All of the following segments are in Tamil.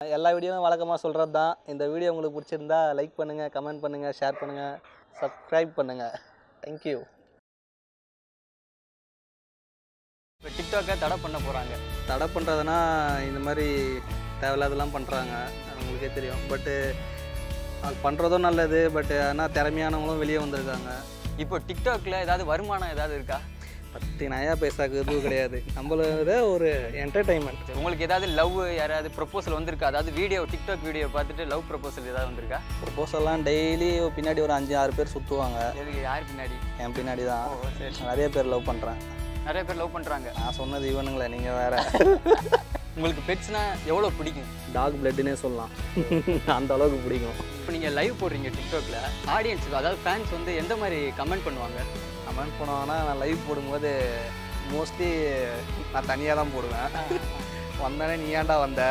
எல்லா வீடியோவும் வழக்கமாக சொல்கிறது தான். இந்த வீடியோ உங்களுக்கு பிடிச்சிருந்தா லைக் பண்ணுங்கள், கமெண்ட் பண்ணுங்கள், ஷேர் பண்ணுங்கள், சப்ஸ்கிரைப் பண்ணுங்கள். தேங்க்யூ. இப்போ டிக்டாக்கை தடை பண்ண போகிறாங்க. தடை பண்ணுறதுனா இந்த மாதிரி தேவையில்லாதெல்லாம் பண்ணுறாங்க, உங்களுக்கே தெரியும். பட்டு அது பண்ணுறதும் நல்லது. பட்டு ஆனால் திறமையானவங்களும் வெளியே வந்திருக்காங்க. இப்போ டிக்டாக்ல ஏதாவது வருமானம் ஏதாவது இருக்கா? பற்றி நயா பேசாக்கு எதுவும் கிடையாது. நம்மளோட ஒரு என்டர்டைன்மெண்ட். உங்களுக்கு ஏதாவது லவ் யாராவது ப்ரொப்போசல் வந்திருக்கா? அதாவது வீடியோ டிக்டாக் வீடியோ பார்த்துட்டு லவ் ப்ரொப்போசல் ஏதாவது வந்திருக்கா? ப்ரொப்போசல்லாம் டெய்லி பின்னாடி ஒரு 5-6 பேர் சுற்றுவாங்க. எதுக்கு, யார் பின்னாடி? என் பின்னாடி தான். நிறைய பேர் லவ் பண்ணுறேன். நிறைய பேர் லவ் பண்ணுறாங்க. நான் சொன்னது இவனுங்களே, நீங்கள் வேறு. உங்களுக்கு பெட்ஸ்னா எவ்வளோ பிடிக்கும்? டாக் பிளட்னே சொல்லலாம். அந்த அளவுக்கு பிடிக்கும். இப்போ நீங்கள் லைவ் போடுறீங்க டிக்டாக்ல, ஆடியன்ஸுக்கு அதாவது ஃபேன்ஸ் வந்து எந்த மாதிரி கமெண்ட் பண்ணுவாங்க? கமெண்ட் பண்ணுவாங்கன்னா, நான் லைவ் போடும்போது மோஸ்ட்லி நான் தனியாக தான் போடுவேன். வந்தானே நீ ஏன்டா வந்த,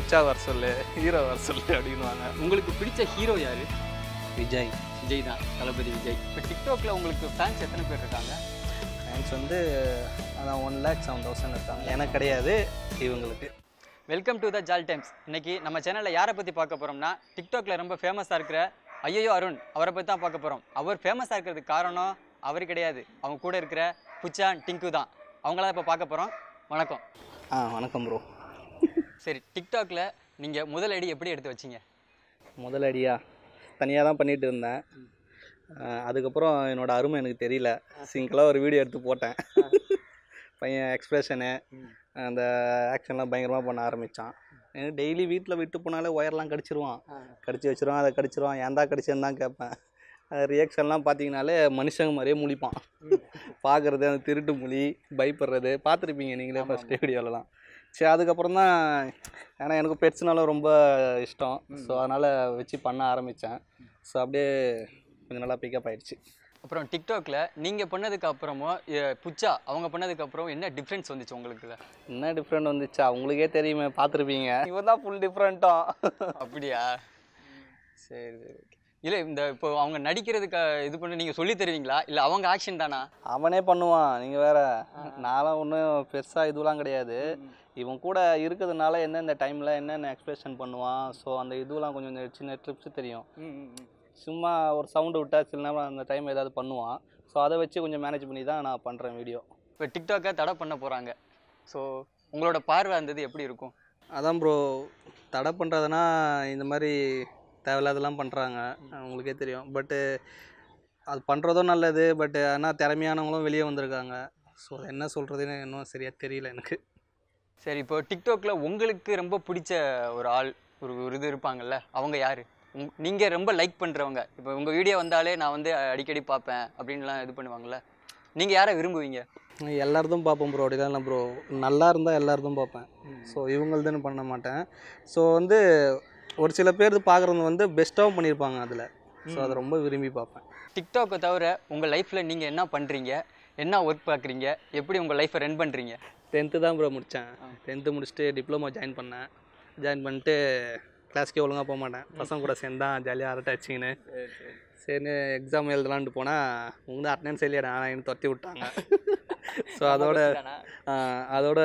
உச்சா வர சொல்லு, ஹீரோ வர சொல்லு அப்படின்வாங்க. உங்களுக்கு பிடிச்ச ஹீரோ யார்? விஜய். விஜய் தான், தளபதி விஜய். இப்போ டிக்டாக்ல உங்களுக்கு ஃபேன்ஸ் எத்தனை பேர் இருக்காங்க? ஃபேன்ஸ் வந்து அதான் 1,07,000 இருக்காங்க. எனக்கு கிடையாது, இவங்களுக்கு. Welcome to the Jaal Times. இன்னைக்கு நம்ம சேனலில் யாரை பற்றி பார்க்க போகிறோம்னா, டிக்டாக்ல ரொம்ப ஃபேமஸாக இருக்கிற ஐயோ அருண் அவரை பற்றி தான் பார்க்க போகிறோம். அவர் ஃபேமஸாக இருக்கிறதுக்கு காரணம் அவர் கிடையாது, அவங்க கூட இருக்கிற புச்சான் டிங்கு தான். அவங்கள இப்போ பார்க்க போகிறோம். வணக்கம். வணக்கம் ப்ரோ. சரி, டிக்டாக்ல நீங்கள் முதல் ஐடி எப்படி எடுத்து வச்சிங்க? முதலடியா தனியாக தான் பண்ணிகிட்டு இருந்தேன். அதுக்கப்புறம் என்னோடய அருமை எனக்கு தெரியல, சிங்கிளாக ஒரு வீடியோ எடுத்து போட்டேன். பையன் எக்ஸ்ப்ரெஷனு அந்த ஆக்ஷன்லாம் பயங்கரமாக பண்ண ஆரம்பித்தான். டெய்லி வீட்டில் விட்டு போனாலே ஒயர்லாம் கடிச்சிருவான், கடிச்சு வச்சிருவான், அதை கடிச்சிருவான். ஏன்டா கடிச்சேன்னு தான் கேட்பேன். அது ரியாக்ஷன்லாம் பார்த்தீங்கனாலே மனுஷங்க மாதிரியே முழிப்பான். பார்க்குறது அந்த திருட்டு மொழி, பயப்படுறது பார்த்துருப்பீங்க நீங்களே ஃபஸ்ட்டு வீடியோலலாம். சரி, அதுக்கப்புறம் தான் ஏன்னா எனக்கு பெட்ஸ்னாலும் ரொம்ப இஷ்டம். ஸோ அதனால் வச்சு பண்ண ஆரம்பித்தேன். ஸோ அப்படியே கொஞ்சம் நல்லா பிக்கப் ஆகிடுச்சு. அப்புறம் டிக்டாக்ல நீங்கள் பண்ணதுக்கு அப்புறமும் புச்சா அவங்க பண்ணதுக்கு அப்புறம் என்ன டிஃப்ரென்ஸ் வந்துச்சு உங்களுக்கு? என்ன டிஃப்ரெண்ட் வந்துச்சா, உங்களுக்கே தெரியுமே, பார்த்துருப்பீங்க. இவன் தான் ஃபுல் டிஃப்ரெண்ட்டும். அப்படியா? சரி சரி, ஓகே. இல்லை, இந்த இப்போ அவங்க நடிக்கிறதுக்கு இது பண்ணி நீங்கள் சொல்லி தருவீங்களா, இல்லை அவங்க ஆக்ஷன் தானா? அவனே பண்ணுவான், நீங்கள் வேற. நான்லாம் ஒன்றும் பெருசாக இதுவெலாம் கிடையாது. இவன் கூட இருக்கிறதுனால எந்தெந்த டைமில் என்னென்ன எக்ஸ்பிரஷன் பண்ணுவான், ஸோ அந்த இதுவெலாம் கொஞ்சம் சின்ன ட்ரிப்ஸ் தெரியும். சும்மா ஒரு சவுண்டு விட்டால் சில நேரம் அந்த டைம் ஏதாவது பண்ணுவான். ஸோ அதை வச்சு கொஞ்சம் மேனேஜ் பண்ணி தான் நான் பண்ணுறேன் வீடியோ. இப்போ டிக்டாக்கை தடை பண்ண போகிறாங்க. ஸோ உங்களோட பார்வை இருந்தது எப்படி இருக்கும்? அதான் ப்ரோ, தடை பண்ணுறதுனா இந்த மாதிரி தேவையில்லாதெல்லாம் பண்ணுறாங்க, உங்களுக்கே தெரியும். பட்டு அது பண்ணுறதும் நல்லது. பட்டு ஆனால் திறமையானவங்களும் வெளியே வந்திருக்காங்க. ஸோ என்ன சொல்கிறதுன்னு இன்னும் சரியாக தெரியல எனக்கு. சரி, இப்போ டிக்டாக்ல உங்களுக்கு ரொம்ப பிடிச்ச ஒரு ஆள், ஒரு இது இருப்பாங்கல்ல, அவங்க யார்? நீங்கள் ரொம்ப லைக் பண்ணுறவங்க, இப்போ உங்கள் வீடியோ வந்தாலே நான் வந்து அடிக்கடி பார்ப்பேன் அப்படின்லாம் இது பண்ணுவாங்கள்ல, நீங்கள் யாரை விரும்புவீங்க? எல்லாருதும் பார்ப்போம் ப்ரோ, அப்படிதான் இல்லை ப்ரோ. நல்லா இருந்தால் எல்லாருதும் பார்ப்பேன். ஸோ இவங்களதுன்னு பண்ண மாட்டேன். ஸோ வந்து ஒரு சில பேர் பார்க்குறது வந்து பெஸ்ட்டாகவும் பண்ணியிருப்பாங்க அதில். ஸோ அதை ரொம்ப விரும்பி பார்ப்பேன். டிக்டாக்கை தவிர உங்கள் லைஃப்பில் நீங்கள் என்ன பண்ணுறீங்க, என்ன ஒர்க் பார்க்குறீங்க, எப்படி உங்கள் லைஃப்பை ரன் பண்ணுறீங்க? 10th தான் ப்ரோ முடித்தேன். 10th முடிச்சுட்டு டிப்ளமோ ஜாயின் பண்ணேன். ஜாயின் பண்ணிட்டு கிளாஸ்க்கே ஒழுங்காக போக மாட்டேன். பசங்க கூட சேர்ந்து தான் ஜாலியாக அரட்டை அடிச்சிங்கன்னு சரின்னு எக்ஸாம் எழுதலான்ட்டு போனால் உங்க அட்டெண்டன்ஸ் இல்லையா, நான் என்ன துரத்தி விட்டாங்க. ஸோ அதோட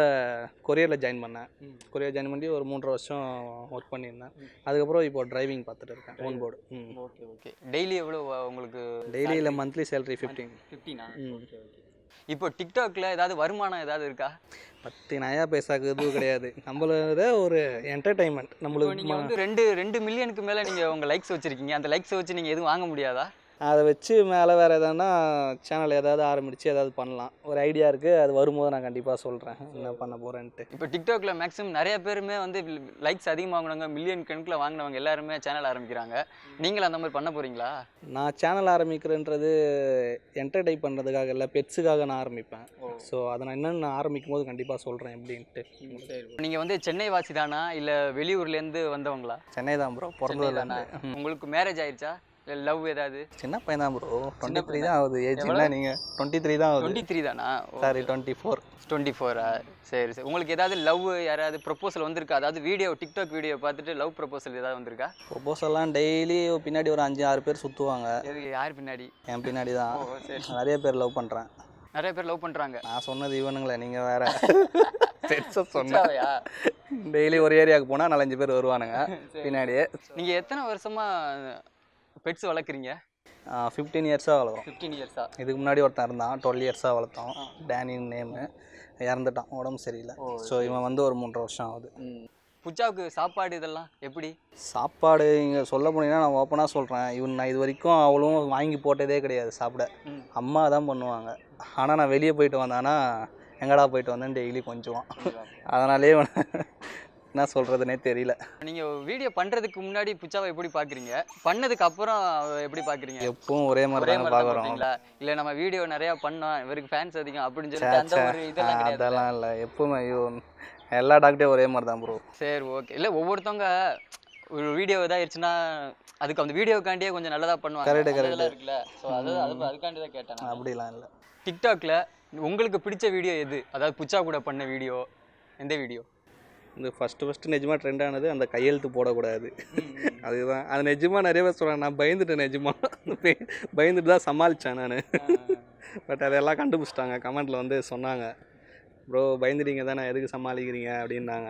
கொரியரில் ஜாயின் பண்ணேன். கொரியர் ஜாயின் பண்ணி ஒரு 3 வருஷம் ஒர்க் பண்ணியிருந்தேன். அதுக்கப்புறம் இப்போ டிரைவிங் பார்த்துட்டு இருக்கேன், own board. Okay okay. Daily எவ்வளோ உங்களுக்கு? டெய்லி இல்லை, மந்த்லி சேலரி 15. இப்போ டிக்டாக்ல ஏதாவது வருமானம் ஏதாவது இருக்கா? பற்றி நயா பேசாக்கு எதுவும் கிடையாது. நம்மளோட ஒரு என்டர்டைன்மெண்ட். நம்மளுக்கு நீங்கள் வந்து 2 மில்லியனுக்கு மேலே நீங்கள் உங்கள் லைக்ஸ் வச்சுருக்கீங்க. அந்த லைக்ஸை வச்சு நீங்கள் எதுவும் வாங்க முடியாதா? அதை வச்சு மேலே வேறு எதானா சேனல் ஏதாவது ஆரம்பித்து ஏதாவது பண்ணலாம். ஒரு ஐடியா இருக்குது, அது வரும்போது நான் கண்டிப்பாக சொல்கிறேன் என்ன பண்ண போகிறேன்ட்டு. இப்போ டிக்டாக்ல மேக்ஸிமம் நிறைய பேருமே வந்து லைக்ஸ் அதிகமாக வாங்கினவங்க, மில்லியன் கணக்கில் வாங்கினவங்க எல்லாருமே சேனல் ஆரம்பிக்கிறாங்க. நீங்களும் அந்த மாதிரி பண்ண போகிறீங்களா? நான் சேனல் ஆரம்பிக்கிறேன்றது என்டர்டைன் பண்ணுறதுக்காக இல்லை, பெட்ஸுக்காக நான் ஆரம்பிப்பேன். ஸோ அதை நான் என்னென்னு நான் ஆரம்பிக்கும் போது கண்டிப்பாக சொல்கிறேன் எப்படின்ட்டு. நீங்கள் வந்து சென்னை வாசி தானா, இல்லை வெளியூர்லேருந்து வந்தவங்களா? சென்னை தான் ப்ரோ, பிறந்ததுல. உங்களுக்கு மேரேஜ் ஆயிடுச்சா, இல்லை லவ் ஏதாவது? சின்ன பையன் தான் ப்ரோ, 23 தான் ஆகுது ஏஜ். இல்லை நீங்கள் 23 தான் ஆகுது. 23 தானா? சாரி 24. சரி சரி. உங்களுக்கு ஏதாவது லவ் யாராவது ப்ரொப்போசல் வந்திருக்கா? அதாவது வீடியோ டிக்டாக் வீடியோ பார்த்துட்டு லவ் ப்ரொப்போசல் ஏதாவது வந்திருக்கா? ப்ரொப்போசல்லாம் டெய்லி பின்னாடி ஒரு 5-6 பேர் சுற்றுவாங்க. எதுக்கு, யார் பின்னாடி? என் பின்னாடி தான். நிறைய பேர் லவ் பண்ணுறேன். நிறைய பேர் லவ் பண்ணுறாங்க. நான் சொன்னது இவனுங்களே, நீங்கள் வேற பெருசாக சொன்னேன். புச்சாவையா? டெய்லி ஒரு ஏரியாவுக்கு போனால் 4-5 பேர் வருவானுங்க பின்னாடியே. நீங்கள் எத்தனை வருஷமாக பெட்ஸ் வளர்க்குறீங்க? 15 இயர்ஸாக வளர்க்குறோம். 15 இயர்ஸா? இதுக்கு முன்னாடி ஒருத்தன் இருந்தான், 12 இயர்ஸாக வளர்த்தோம். டேனின்னு நேமு. இறந்துட்டான், உடம்பு சரியில்லை. ஸோ இவன் வந்து ஒரு 3 வருஷம் ஆகுது. புச்சாவுக்கு சாப்பாடு இதெல்லாம் எப்படி? சாப்பாடு இங்கே சொல்ல போனீங்கன்னா நான் ஓப்பனாக சொல்கிறேன், நான் இது வரைக்கும் அவளும் வாங்கி போட்டதே கிடையாது சாப்பிட. அம்மா தான் பண்ணுவாங்க. ஆனால் நான் வெளியே போயிட்டு வந்தானா எங்கடா போயிட்டு வந்தேன் டெய்லி கொஞ்சம். அதனாலே என்ன சொல்கிறதுனே தெரியல. நீங்கள் வீடியோ பண்ணுறதுக்கு முன்னாடி புச்சாவை எப்படி பார்க்குறீங்க, பண்ணதுக்கு அப்புறம் எப்படி பார்க்குறீங்க? எப்பவும் ஒரே மாதிரி தான் பார்க்குறோம். இல்லை நம்ம வீடியோ நிறையா பண்ணோம், இவருக்கு ஃபேன்ஸ் அதிகம் அப்படின்னு சொல்லிட்டு அந்த ஒரு இதெல்லாம் கிடையாது? அதெல்லாம் இல்லை, எப்பவுமே எல்லா டாக்டரையும் ஒரே மாதிரி தான் ப்ரோ. சரி, ஓகே. இல்லை, ஒவ்வொருத்தவங்க ஒரு வீடியோ இதாகிடுச்சுன்னா அதுக்கு அந்த வீடியோக்காண்டியே கொஞ்சம் நல்லதாக பண்ணுவாங்க. கரெக்டு இருக்குல்ல, ஸோ அதுக்காண்டி தான் கேட்டேன். அப்படிலாம் இல்லை. டிக்டாக்ல உங்களுக்கு பிடிச்ச வீடியோ எது? அதாவது புச்சா கூட பண்ண வீடியோ எந்த வீடியோ? இந்த ஃபஸ்ட்டு நிஜமாக ட்ரெண்ட் ஆனது அந்த கையெழுத்து போடக்கூடாது. அதுதான். அது நிஜமாக நிறைய பேர் சொல்கிறேன், நான் பயந்துட்டேன். நிஜமாக பயந்துட்டு தான் சமாளித்தேன் நான். பட் அதெல்லாம் கண்டுபிடிச்சிட்டாங்க. கமெண்ட்டில் வந்து சொன்னாங்க, ப்ரோ பயந்துட்டீங்க தானே, எதுக்கு சமாளிக்கிறீங்க அப்படின்னாங்க.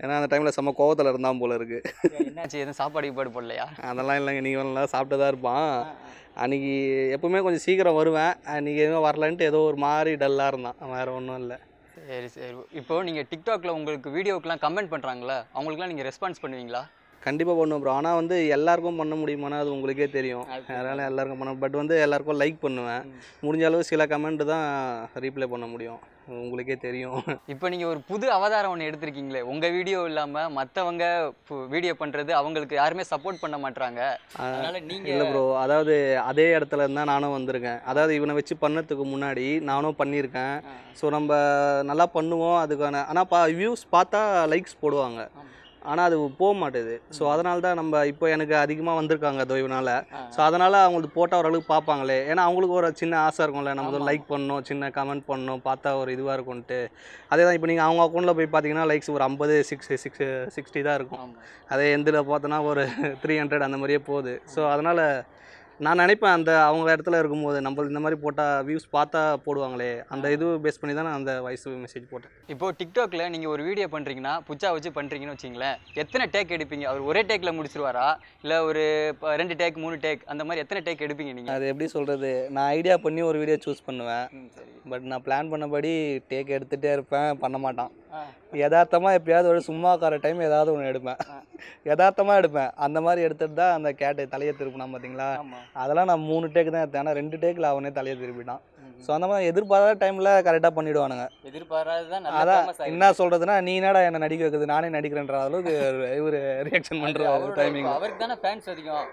ஏன்னா அந்த டைமில் செம்ம கோவத்தில் இருந்தான் போல இருக்குது. என்னாச்சு, எதுவும் சாப்பாடு கீப்பாடு போடலையா? அதெல்லாம் இல்லைங்க, நீங்கள் நல்லா சாப்பிட்டு தான் இருப்பான். அன்றைக்கி எப்போவுமே கொஞ்சம் சீக்கிரம் வருவேன், அன்றைக்கி எதுவும் வரலன்ட்டு ஏதோ ஒரு மாதிரி டல்லாக இருந்தான், வேறு ஒன்றும் இல்லை. சரி சரி. இப்போது நீங்கள் டிக்டாக்ல உங்களுக்கு வீடியோக்கெலாம் கமெண்ட் பண்ணுறாங்களே, அவங்களுக்குலாம் நீங்கள் ரெஸ்பான்ஸ் பண்ணுவீங்களா? கண்டிப்பாக பண்ணுவேன் ப்ரோ. ஆனால் வந்து எல்லாருக்கும் பண்ண முடியுமானா அது உங்களுக்கே தெரியும். அதனால் எல்லாருக்கும் பண்ண, பட் வந்து எல்லாருக்கும் லைக் பண்ணுவேன். முடிஞ்ச அளவு சில கமெண்ட் தான் ரீப்ளை பண்ண முடியும், உங்களுக்கே தெரியும். இப்போ நீங்கள் ஒரு புது அவதாரம் ஒன்று எடுத்திருக்கீங்களே, உங்கள் வீடியோ இல்லாமல் மற்றவங்க வீடியோ பண்ணுறது அவங்களுக்கு யாருமே சப்போர்ட் பண்ண மாட்டாங்க. அதனால் நீங்கள் இல்லை ப்ரோ, அதாவது அதே இடத்துல இருந்தால் நானும் வந்திருக்கேன். அதாவது இவனை வச்சு பண்ணதுக்கு முன்னாடி நானும் பண்ணியிருக்கேன். ஸோ நம்ம நல்லா பண்ணுவோம் அதுக்கான, ஆனால் வியூஸ் பார்த்தா லைக்ஸ் போடுவாங்க, ஆனால் அது போக மாட்டேது. ஸோ அதனால தான் நம்ம இப்போ எனக்கு அதிகமாக வந்திருக்காங்க தொய்வுனால. ஸோ அதனால் அவங்களுக்கு போட்டால் ஓரளவுக்கு பார்ப்பாங்களே, ஏன்னா அவங்களுக்கு ஒரு சின்ன ஆசை இருக்கும்ல, நம்ம லைக் பண்ணணும், சின்ன கமெண்ட் பண்ணணும், பார்த்தா ஒரு இதுவாக இருக்கும்ன்ட்டு. அதே தான் இப்போ நீங்கள் அவங்க அக்கௌண்ட்டில் போய் பார்த்தீங்கன்னா லைக்ஸ் ஒரு 50, 60 தான் இருக்கும். அதே எந்தில் பார்த்தோன்னா ஒரு 300 அந்த மாதிரியே போகுது. ஸோ அதனால் நான் நினைப்பேன், அந்த அவங்க இடத்துல இருக்கும்போது நம்ம இந்த மாதிரி போட்டால் வியூஸ் பார்த்தா போடுவாங்களே, அந்த இது பேஸ் பண்ணி தான் நான் அந்த வாய்ஸ் மெசேஜ் போட்டேன். இப்போது டிக்டாக்ல நீங்கள் ஒரு வீடியோ பண்ணுறீங்கன்னா, புச்சா வச்சு பண்ணுறீங்கன்னு வச்சிங்களேன், எத்தனை டேக் எடுப்பீங்க? அவர் ஒரே டேக்கில் முடிச்சிருவாரா, இல்லை ஒரு 2 டேக் 3 டேக் அந்த மாதிரி எத்தனை டேக் எடுப்பீங்க நீங்கள்? அது எப்படி சொல்கிறது, நான் ஐடியா பண்ணி ஒரு வீடியோ சூஸ் பண்ணுவேன். பட் நான் பிளான் பண்ணபடி டேக் எடுத்துகிட்டே இருப்பேன், பண்ண மாட்டான். யதார்த்தமாக எப்பயாவது ஒரு சும்மா உட்கார டைம் ஏதாவது ஒன்று எடுப்பேன், யதார்த்தமாக எடுப்பேன். அந்த மாதிரி எடுத்துகிட்டு தான் அந்த கேட்டு தலையை திருப்பினா பார்த்தீங்களா, அதெல்லாம் நான் 3 டேக் தான் எடுத்தேன். ஆனால் 2 டேக்கில் அவனே தலையை திருப்பிட்டான். ஸோ அந்த மாதிரி எதிர்பாராத டைமில் கரெக்டாக பண்ணிவிடுவானுங்க. எதிர்பாராதான். அதான் என்ன சொல்கிறதுனா, நீ என்னடா என்னை நடிக்க வைக்கிறது, நானே நடிக்கிறேன்ற அளவுக்கு இவர் ரியாக்ஷன் பண்ணுற டைமிங். அவருக்கு தானே ஃபேன்ஸ் அதிகம்.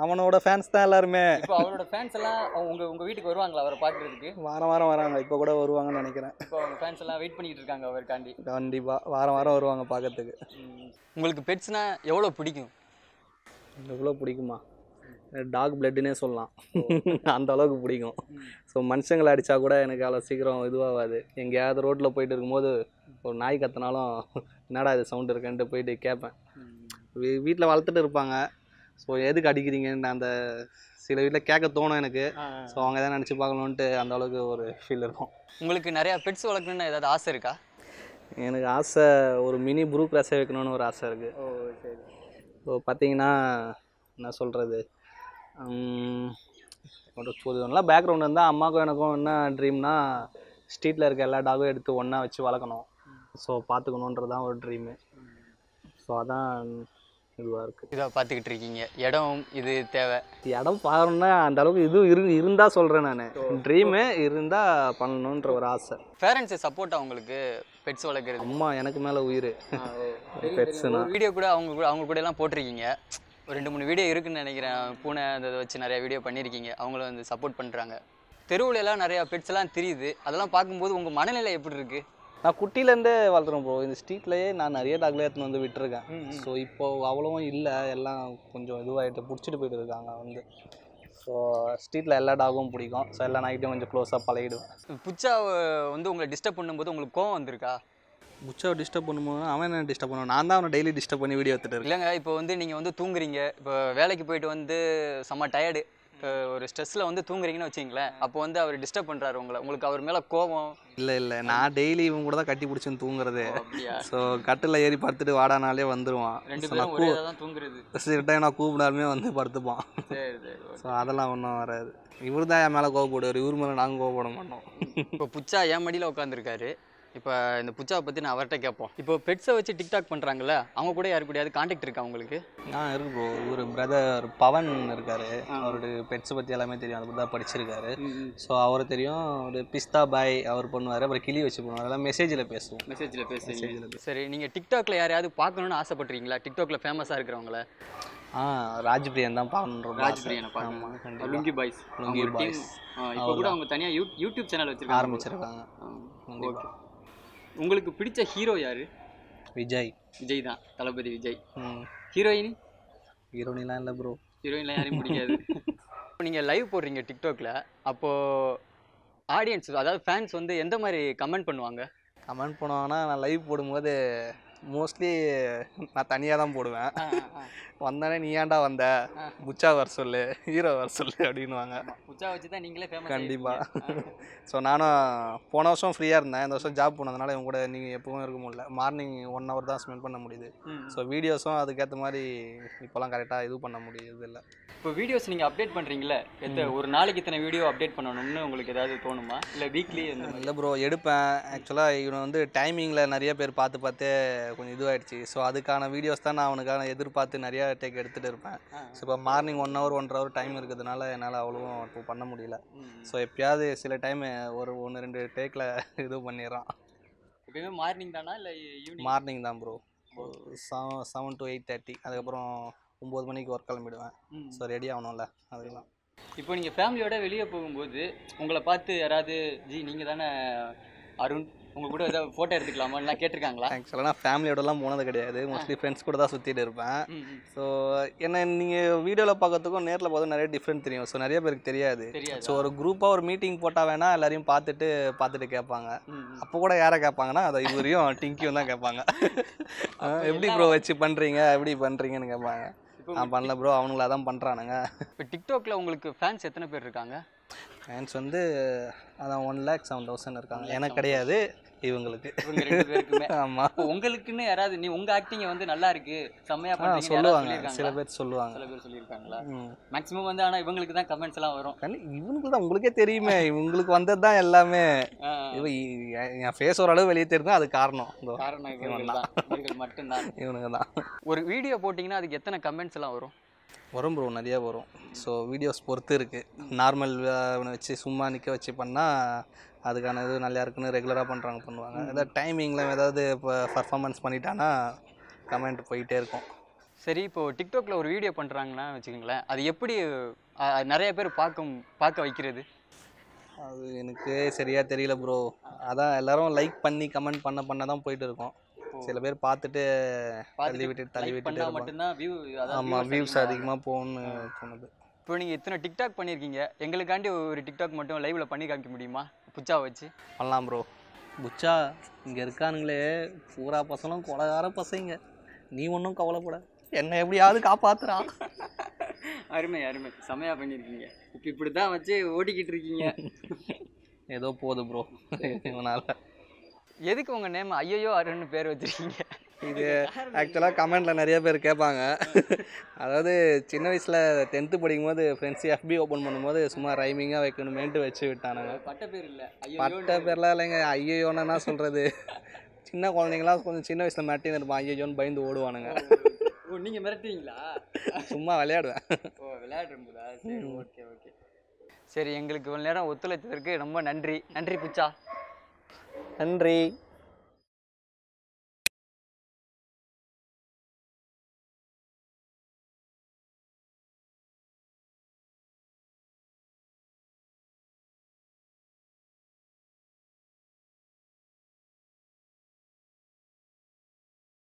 அவனோட ஃபேன்ஸ் தான் எல்லாருமே. இப்போ அவரோட ஃபேன்ஸ் எல்லாம் உங்கள் வீட்டுக்கு வருவாங்களா அவரை பார்க்குறதுக்கு? வாரம் வராங்க, இப்போ கூட வருவாங்கன்னு நினைக்கிறேன். இப்போ அவங்க ஃபேன்ஸ் எல்லாம் வெயிட் பண்ணிட்டு இருக்காங்க அவருக்காண்டி. கண்டிப்பாக வாரம் வருவாங்க பார்க்கறதுக்கு. உங்களுக்கு பெட்ஸ்னா எவ்வளோ பிடிக்கும்? எவ்வளோ பிடிக்குமா, டாக் பிளட்டுன்னே சொல்லலாம். அந்த அளவுக்கு பிடிக்கும். ஸோ மனுஷங்களை அடித்தா கூட எனக்கு அவ்வளோ சீக்கிரம் இதுவாகாது. எங்கேயாவது ரோட்டில் போயிட்டு இருக்கும்போது ஒரு நாய் கத்தினாலும் என்னடா இது சவுண்ட் இருக்குன்ட்டு போயிட்டு கேட்பேன். வீட்டில் வளர்த்துட்டு இருப்பாங்க, ஸோ எதுக்கு அடிக்கிறீங்கன்னு அந்த சில வீட்டில் கேட்க தோணும் எனக்கு. ஸோ அவங்க எதாவது நினச்சி பார்க்கணுன்ட்டு அந்த அளவுக்கு ஒரு ஃபீல் இருக்கும். உங்களுக்கு நிறையா பெட்ஸ் வளர்க்கணுன்னு ஏதாவது ஆசை இருக்கா? எனக்கு ஆசை, ஒரு மினி ப்ரூ கிராஸை வைக்கணும்னு ஒரு ஆசை இருக்குது. சரி. ஸோ பார்த்தீங்கன்னா என்ன சொல்கிறது, நல்லா பேக்ரவுண்ட் இருந்தால் அம்மாவுக்கும் எனக்கும் என்ன ட்ரீம்னா, ஸ்ட்ரீட்டில் இருக்க எல்லா டாகும் எடுத்து ஒன்றா வச்சு வளர்க்கணும். ஸோ பார்த்துக்கணுன்றது தான் ஒரு ட்ரீமு. ஸோ அதான் இதுவாக இருக்குது. இதை பார்த்துக்கிட்டு இருக்கீங்க, இடம் இது தேவை. இடம் பார்க்கணுன்னா அந்த அளவுக்கு இது இருந்தால் சொல்கிறேன் நான், ட்ரீமு இருந்தால் பண்ணணுன்ற ஒரு ஆசை. பேரண்ட்ஸு சப்போர்ட் அவங்களுக்கு பெட்ஸ் வளர்க்குறது? அம்மா எனக்கு மேலே உயிர் பெட்ஸுனா. வீடியோ கூட அவங்க கூட எல்லாம் போட்டிருக்கீங்க, ஒரு 2-3 வீடியோ இருக்குதுன்னு நினைக்கிறேன். பூனை அதை வச்சு நிறையா வீடியோ பண்ணியிருக்கீங்க, அவங்களும் வந்து சப்போர்ட் பண்ணுறாங்க. தெருவில் எல்லாம் நிறையா பெட்ஸ்லாம் தெரியுது, அதெல்லாம் பார்க்கும்போது உங்கள் மனநிலை எப்படி இருக்குது? நான் குட்டிலேருந்தே வளர்த்துறேன் ப்ரோ. இந்த ஸ்ட்ரீட்லேயே நான் நிறைய டாக்லேயே எடுத்துன்னு வந்து விட்டுருக்கேன். ஸோ இப்போது அவ்வளோவும் இல்லை, எல்லாம் கொஞ்சம் இதுவாகிட்டு பிடிச்சிட்டு போயிட்டு இருக்காங்க வந்து. ஸோ ஸ்ட்ரீட்டில் எல்லா டாகும் பிடிக்கும். ஸோ எல்லா நாய்கிட்டையும் கொஞ்சம் க்ளோஸாக பழகிடுவேன். புச்சா வந்து உங்களை டிஸ்டர்ப் பண்ணும்போது உங்களுக்கு கோவம் வந்திருக்கா? புச்சாவை டிஸ்டர்ப் பண்ணும்போது அவன் என்ன டிஸ்டர்ப் பண்ணுவான், நான் தான் அவனை டெய்லி டிஸ்டர்ப் பண்ணி வீடியோ எடுத்துகிட்டு இருக்கேன். இல்லைங்க, இப்போ வந்து நீங்கள் வந்து தூங்குறீங்க, இப்போ வேலைக்கு போயிட்டு வந்து செம்ம டயர்டு, ஒரு ஸ்ட்ரெஸ்ல வந்து தூங்குறீங்கன்னு வச்சுங்களேன், அப்போ வந்து அவர் டிஸ்டர்ப் பண்றாரு உங்களை, உங்களுக்கு அவர் மேல கோபம்? இல்லை நான் டெய்லி இவன் கூட தான் கட்டி பிடிச்சின்னு தூங்குறது. அப்படியா? ஸோ கட்டில் ஏறி படுத்துட்டு வாடானாலே வந்துடுவான். ரெண்டு ஸோ நான் பேரும் ஒரே தான் தூங்குறது. சில டைம் நான் கூப்பிடாலுமே வந்து படுத்துப்பான். சரி சரி. ஸோ அதெல்லாம் ஒன்றும் வராது. இவர் தான் என் மேலே கோவப்படுவார், இவர் மேலே நாங்கள் கோவப்பட மாட்டோம். இப்போ புச்சா என் மடியில் உட்காந்துருக்காரு. இப்போ இந்த புச்சாவை பற்றி நான் அவர்கிட்ட கேட்போம். இப்போ பெட்ஸை வச்சு டிக்டாக் பண்ணுறாங்கல்ல, அவங்க கூட யாரு கூடயாவது கான்டாக்ட் இருக்கா உங்களுக்கு? இருக்கு ப்ரோ. இவர் பிரதர் பவன் இருக்காரு, அவருடைய பெட்ஸை பற்றி எல்லாமே தெரியும், அதை பற்றி தான் படிச்சிருக்காரு. ஸோ அவரை தெரியும். ஒரு பிஸ்தா பாய் அவர் பண்ணுவார், அப்புறம் கிளி வச்சு பண்ணுவார். அதெல்லாம் மெசேஜில் பேசுவோம். மெசேஜில் சரி. நீங்கள் டிக்டாக்ல யாரையாவது பார்க்கணுன்னு ஆசைப்பட்றீங்களா? டிக்டாக்ல ஃபேமஸாக இருக்கிறவங்கள? ராஜ்பிரியன் தான் பார்க்கணும். ராஜ்பிரியனை பார்க்கணும். லுங்கி பாய்ஸ். இப்போ கூட அவங்க தனியாக யூடியூப் சேனல் வச்சிருக்காங்க, ஆரம்பிச்சிருக்காங்க. ஓகே. உங்களுக்கு பிடிச்ச ஹீரோ யாரு? விஜய். விஜய் தான், தளபதி விஜய். ஹீரோயினி? ஹீரோயின்லாம் இல்லை ப்ரோ. ஹீரோயின்லாம் யாரையும் பிடிக்காது. நீங்கள் லைவ் போடுறீங்க டிக்டாக்ல, அப்போது ஆடியன்ஸ் அதாவது ஃபேன்ஸ் வந்து எந்த மாதிரி கமெண்ட் பண்ணுவாங்க? கமெண்ட் பண்ணுவாங்கன்னா, நான் லைவ் போடும்போது மோஸ்ட்லி நான் தனியாக தான் போடுவேன். வந்தானே நீ ஏன்டா வந்த, புச்சா வர சொல்லு, ஹீரோ வர சொல்லு அப்படின்வாங்க. புச்சா வச்சு தான் நீங்களே ஃபேமஸ். கண்டிப்பாக. ஸோ நானும் போன வருஷம் ஃப்ரீயாக இருந்தேன், இந்த வருஷம் ஜாப் போனதுனால இவங்க கூட நீங்கள் எப்பவும் இருக்க முடியல. மார்னிங் 1 hour தான் ஸ்பெண்ட் பண்ண முடியுது. ஸோ வீடியோஸும் அதுக்கேற்ற மாதிரி இப்போலாம் கரெக்டாக இது பண்ண முடியுது இல்லை. இப்போ வீடியோஸ் நீங்கள் அப்டேட் பண்ணுறீங்களே, ஒரு நாளைக்கு இத்தனை வீடியோ அப்டேட் பண்ணணும்னு உங்களுக்கு ஏதாவது தோணுமா? இல்லை வீக்லி? இல்லை ப்ரோ, எடுப்பேன். ஆக்சுவலாக இவனை வந்து டைமிங்கில் நிறைய பேர் பார்த்து கொஞ்சம் இதுவாகிடுச்சு. ஸோ அதுக்கான வீடியோஸ் தான் நான் அவனுக்கான எதிர்பார்த்து நிறையா டேக் எடுத்துகிட்டு இருப்பேன். ஸோ இப்போ மார்னிங் 1 hour 1.5 hour டைம் இருக்கிறதுனால என்னால் அவ்வளோவும் இப்போ பண்ண முடியல. ஸோ எப்பயாவது சில டைம் ஒரு 1-2 டேக்கில் இது பண்ணிடுறான். எப்பயுமே மார்னிங் தானா இல்லை ஈவினிங்? மார்னிங் தான் ப்ரோ. 7 to 8:30. அதுக்கப்புறம் 9 மணிக்கு ஒர்க் கிளம்பிடுவேன். ஸோ ரெடி ஆகணும்ல, அதுக்கெல்லாம். இப்போ நீங்கள் ஃபேமிலியோட வெளியே போகும்போது உங்களை பார்த்து யாராவது நீங்கள் தானே அருண், உங்கள் கூட ஏதாவது ஃபோட்டோ எடுத்துக்கலாமா எல்லாம் கேட்டிருக்காங்களா? ஆக்சுவலாக நான் ஃபேமிலியோடலாம் போனது கிடையாது, மோஸ்ட்லி ஃப்ரெண்ட்ஸ் கூட தான் சுற்றிட்டு இருப்பேன். ஸோ என்ன நீங்கள் வீடியோவில் பார்க்கறதுக்கும் நேரில் பார்த்து நிறைய டிஃப்ரெண்ட் தெரியும். ஸோ நிறைய பேருக்கு தெரியாது. ஸோ ஒரு குரூப்பாக ஒரு மீட்டிங் போட்டால் வேணால் எல்லாரையும் பார்த்துட்டு கேட்பாங்க. அப்போ கூட யாரை கேட்பாங்கன்னா, அதை இவரையும் டிங்கியும் தான் கேட்பாங்க. எப்படி ப்ரோ வச்சு பண்ணுறீங்க, எப்படி பண்ணுறீங்கன்னு கேட்பாங்க. நான் பண்ணல ப்ரோ, அவனுங்களா தான் பண்ணுறானுங்க. இப்போ டிக்டாக்ல உங்களுக்கு ஃபேன்ஸ் எத்தனை பேர் இருக்காங்க? ஃபேன்ஸ் வந்து அதான் 1,07,000 இருக்காங்க. எனக்கு கிடையாது, இவங்களுக்கு. இவங்க 2 பேருக்குமே. ஆமாம். உங்களுக்குன்னு யாராவது உங்கள் ஆக்டிங்கை வந்து நல்லா இருக்கு, செம்மையாக பண்ணுறீங்க சொல்லுவாங்க, சில பேர் சொல்லுவாங்க. சில பேர் சொல்லியிருக்காங்களா? மேக்ஸிமம் வந்து ஆனால் இவங்களுக்கு தான் கமெண்ட்ஸ் எல்லாம் வரும். இவங்களுக்கு தான், உங்களுக்கே தெரியுமே, இவங்களுக்கு வந்தது தான் எல்லாமே. என் ஃபேஸ் ஓரளவு வெளியே தெரியும், அது காரணம் இவர்கள் மட்டும்தான். இவனுங்க தான். ஒரு வீடியோ போட்டிங்கன்னா அதுக்கு எத்தனை கமெண்ட்ஸ் எல்லாம் வரும்? வரும் ப்ரோ, நிறையா வரும். ஸோ வீடியோஸ் பொறுத்து இருக்குது. நார்மல் வச்சு சும்மா நிற்க வச்சு பண்ணால் அதுக்கான இது நல்லா இருக்குன்னு ரெகுலராக பண்ணுவாங்க. ஏதாவது டைமிங்கில் ஏதாவது இப்போ பர்ஃபார்மன்ஸ் பண்ணிட்டான்னா கமெண்ட் போயிட்டே இருக்கும். சரி, இப்போது டிக்டாக்ல ஒரு வீடியோ பண்ணுறாங்கன்னா வச்சுக்கோங்களேன், அது எப்படி நிறைய பேர் பார்க்க வைக்கிறது? அது எனக்கு சரியாக தெரியல ப்ரோ. அதான் எல்லோரும் லைக் பண்ணி கமெண்ட் பண்ண தான் போயிட்டு இருக்கோம். சில பேர் பார்த்துட்டு தள்ளி விட்டுட்டு மட்டும்தான் வியூ. ஆமாம், வியூஸ் அதிகமாக போகணும்னு தோணுது. இப்போ நீங்கள் இத்தனை டிக்டாக் பண்ணியிருக்கீங்க, எங்களுக்காண்டி ஒரு டிக்டாக் மட்டும் லைவில் பண்ணி காமிக்க முடியுமா? புச்சா வச்சு பண்ணலாம் ப்ரோ. புச்சா இங்கே இருக்கானுங்களே பூரா பசங்களும் கொலகார பசங்க. நீ ஒன்றும் கவலைப்பட, என்னை எப்படியாவது காப்பாத்துறா. அருமை அருமை, செமையாக பண்ணியிருக்கீங்க. இப்போ இப்படி தான் வச்சு ஓட்டிக்கிட்டு இருக்கீங்க. ஏதோ போகுது ப்ரோ இவனால். எதுக்கு உங்கள் நேம் ஐயோ அருண்னு பேர் வச்சுருக்கீங்க? இது ஆக்சுவலாக கமெண்ட்டில் நிறைய பேர் கேட்பாங்க. அதாவது சின்ன வயசில் 10th படிக்கும்போது ஃப்ரெண்ட்ஸ் FB ஓப்பன் பண்ணும்போது சும்மா ரைமிங்காக வைக்கணுமேன்ட்டு வச்சு விட்டானுங்க. பட்ட பேர் இல்லை, பட்ட பேர்லாம் இல்லைங்க. ஐயோன்னு என்ன சொல்கிறது, சின்ன குழந்தைங்களாம் கொஞ்சம் சின்ன வயசில் மிரட்டின்னு இருப்பான், ஐயோன்னு பயந்து ஓடுவானுங்க. நீங்கள் மிரட்டுவீங்களா? சும்மா விளையாடுவேன். விளையாடுறா? சரி, ஓகே ஓகே. சரி, எங்களுக்கு இவ்வளோ நேரம் ஒத்துழைத்ததற்கு ரொம்ப நன்றி. நன்றி புச்சா. நன்றி.